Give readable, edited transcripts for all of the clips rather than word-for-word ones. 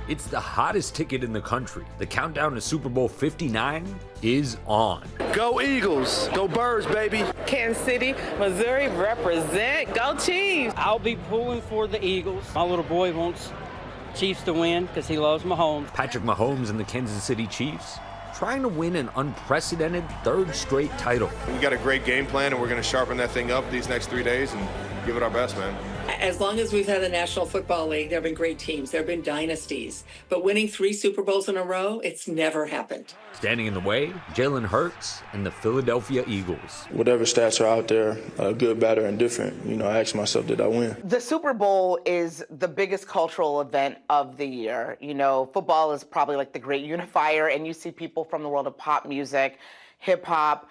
It's the hottest ticket in the country. The countdown to Super Bowl 59 is on. Go Eagles. Go Birds, baby. Kansas City, Missouri, represent. Go Chiefs. I'll be pulling for the Eagles. My little boy wants Chiefs to win because he loves Mahomes. Patrick Mahomes and the Kansas City Chiefs trying to win an unprecedented third straight title. We got a great game plan, and we're going to sharpen that thing up these next 3 days and give it our best, man. As long as we've had the National Football League, there have been great teams. There have been dynasties. But winning 3 Super Bowls in a row, it's never happened. Standing in the way, Jalen Hurts and the Philadelphia Eagles. Whatever stats are out there, good, bad, or indifferent, I ask myself, did I win? The Super Bowl is the biggest cultural event of the year. Football is probably like the great unifier, and you see people from the world of pop music, hip hop,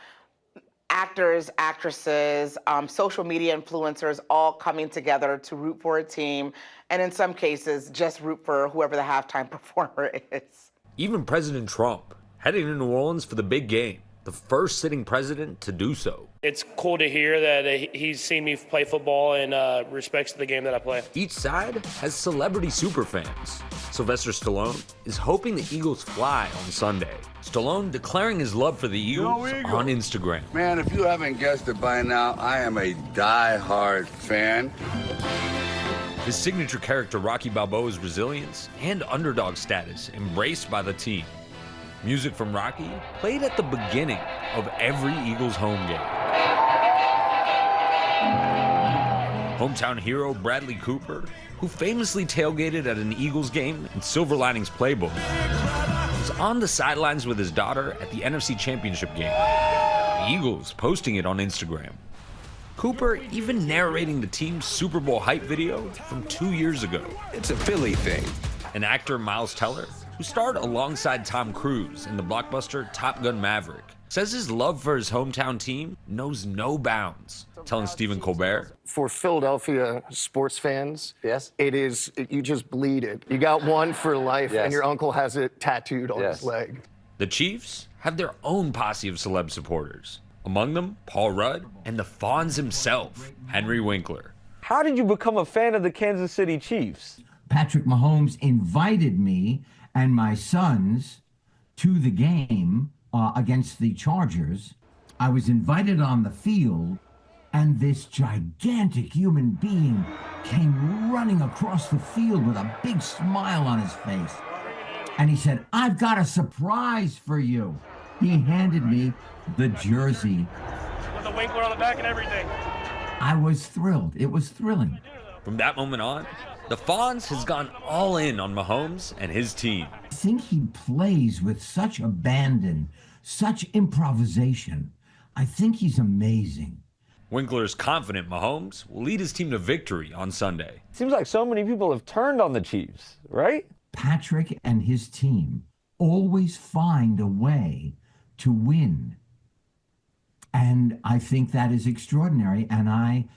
actors, actresses, social media influencers all coming together to root for a team, and in some cases, just root for whoever the halftime performer is. Even President Trump heading to New Orleans for the big game, the first sitting president to do so. It's cool to hear that he's seen me play football and respects the game that I play. Each side has celebrity superfans. Sylvester Stallone is hoping the Eagles fly on Sunday. Stallone declaring his love for the Eagles on Instagram. Man, if you haven't guessed it by now, I am a die-hard fan. His signature character Rocky Balboa's resilience and underdog status embraced by the team. Music from Rocky played at the beginning of every Eagles home game. Hometown hero Bradley Cooper, who famously tailgated at an Eagles game in Silver Linings Playbook, was on the sidelines with his daughter at the NFC Championship game. The Eagles posting it on Instagram. Cooper even narrating the team's Super Bowl hype video from 2 years ago. It's a Philly thing. And actor Miles Teller, who starred alongside Tom Cruise in the blockbuster Top Gun Maverick, says his love for his hometown team knows no bounds, telling Stephen Colbert. For Philadelphia sports fans, yes, you just bleed it. You got one for life, yes, and your uncle has it tattooed on his leg. The Chiefs have their own posse of celeb supporters. Among them, Paul Rudd and the Fonz himself, Henry Winkler. How did you become a fan of the Kansas City Chiefs? Patrick Mahomes invited me and my sons to the game against the Chargers. I was invited on the field, and this gigantic human being came running across the field with a big smile on his face. And he said, "I've got a surprise for you." He handed me the jersey. With the Winkler on the back and everything. I was thrilled. It was thrilling. From that moment on, the Fonz has gone all in on Mahomes and his team. I think he plays with such abandon, such improvisation. I think he's amazing. Winkler is confident Mahomes will lead his team to victory on Sunday. Seems like so many people have turned on the Chiefs, right? Patrick and his team always find a way to win. And I think that is extraordinary. And I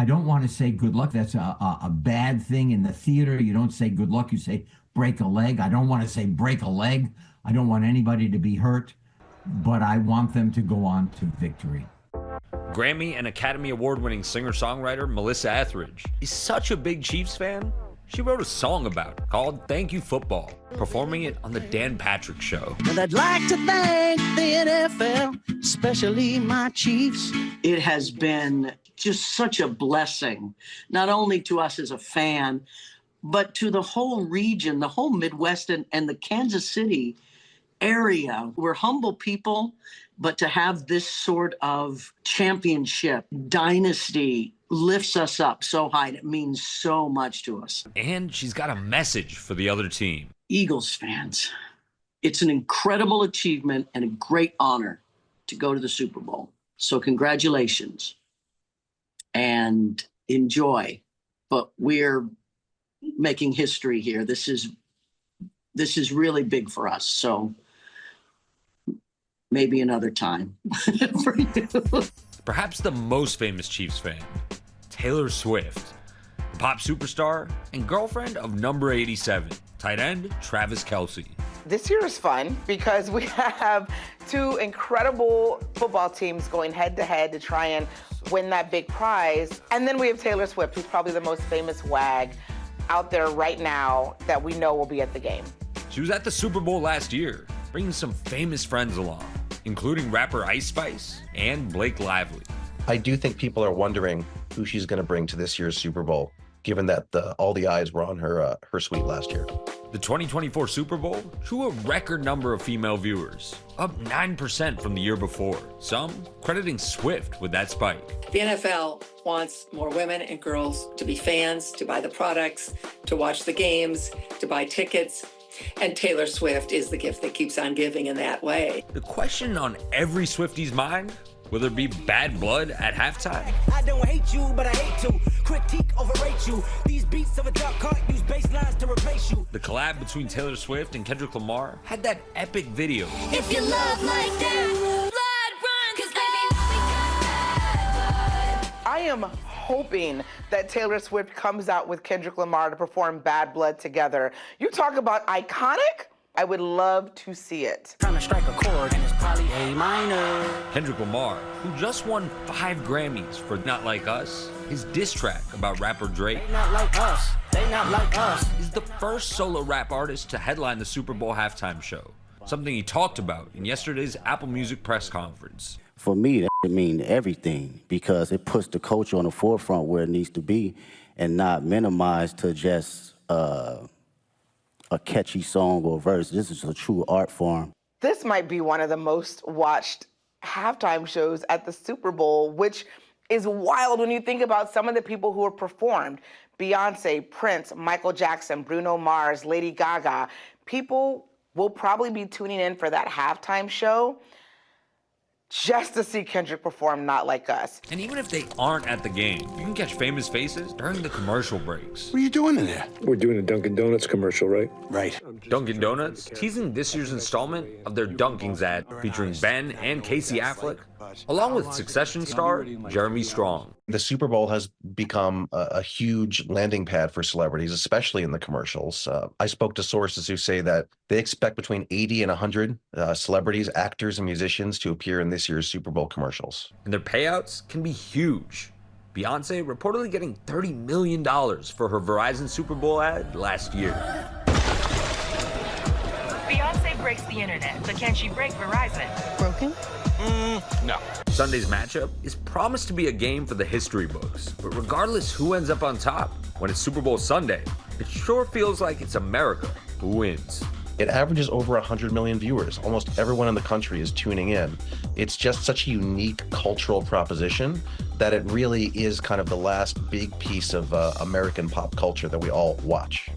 don't want to say good luck. That's a bad thing in the theater. You don't say good luck. You say break a leg. I don't want to say break a leg. I don't want anybody to be hurt. But I want them to go on to victory. Grammy and Academy Award-winning singer-songwriter Melissa Etheridge is such a big Chiefs fan, she wrote a song about it called Thank You Football, performing it on the Dan Patrick Show. And I'd like to thank the NFL, especially my Chiefs. It has been just such a blessing, not only to us as a fan, but to the whole region, the whole Midwest and the Kansas City area. We're humble people, but to have this sort of championship, dynasty, lifts us up so high, and it means so much to us. And she's got a message for the other team. Eagles fans, it's an incredible achievement and a great honor to go to the Super Bowl. So congratulations and enjoy. But we're making history here. This is really big for us. So maybe another time for you. Perhaps the most famous Chiefs fan, Taylor Swift, the pop superstar and girlfriend of number 87, tight end Travis Kelce. This year is fun because we have two incredible football teams going head-to-head to try and win that big prize. And then we have Taylor Swift, who's probably the most famous wag out there right now that we know will be at the game. She was at the Super Bowl last year, bringing some famous friends along, including rapper Ice Spice and Blake Lively. I do think people are wondering who she's going to bring to this year's Super Bowl, given that all the eyes were on her suite last year. The 2024 Super Bowl drew a record number of female viewers, up 9% from the year before, some crediting Swift with that spike. The NFL wants more women and girls to be fans, to buy the products, to watch the games, to buy tickets. And Taylor Swift is the gift that keeps on giving in that way. The question on every Swiftie's mind, will there be bad blood at halftime? I don't hate you, but I hate to critique, overrate you. These beats of a dark heart use bass lines to replace you. The collab between Taylor Swift and Kendrick Lamar had that epic video. If you love like that, blood run, 'cause baby, I am hoping that Taylor Swift comes out with Kendrick Lamar to perform Bad Blood together. You talk about iconic? I would love to see it. Trying to strike a chord and it's probably A minor. Kendrick Lamar, who just won 5 Grammys for Not Like Us, his diss track about rapper Drake, They not like us. They not like us. is the first solo rap artist to headline the Super Bowl halftime show, something he talked about in yesterday's Apple Music press conference. For me, that means everything because it puts the culture on the forefront where it needs to be and not minimized to just a catchy song or verse. This is a true art form. This might be one of the most watched halftime shows at the Super Bowl, which is wild when you think about some of the people who have performed. Beyonce, Prince, Michael Jackson, Bruno Mars, Lady Gaga. People will probably be tuning in for that halftime show just to see Kendrick perform Not Like Us. And even if they aren't at the game, you can catch famous faces during the commercial breaks. What are you doing in there? We're doing a Dunkin' Donuts commercial, right? Right. Dunkin' Donuts teasing this year's installment of their Dunkings ad featuring Ben and Casey Affleck, along with Succession star Jeremy Strong. The Super Bowl has become a huge landing pad for celebrities, especially in the commercials. I spoke to sources who say that they expect between 80 and 100 celebrities, actors, and musicians to appear in this year's Super Bowl commercials. And their payouts can be huge. Beyonce reportedly getting $30 million for her Verizon Super Bowl ad last year. Beyonce breaks the internet, but can she break Verizon? Broken? No. Sunday's matchup is promised to be a game for the history books, but regardless who ends up on top, when it's Super Bowl Sunday, it sure feels like it's America who wins. It averages over 100 million viewers. Almost everyone in the country is tuning in. It's just such a unique cultural proposition that it really is kind of the last big piece of American pop culture that we all watch.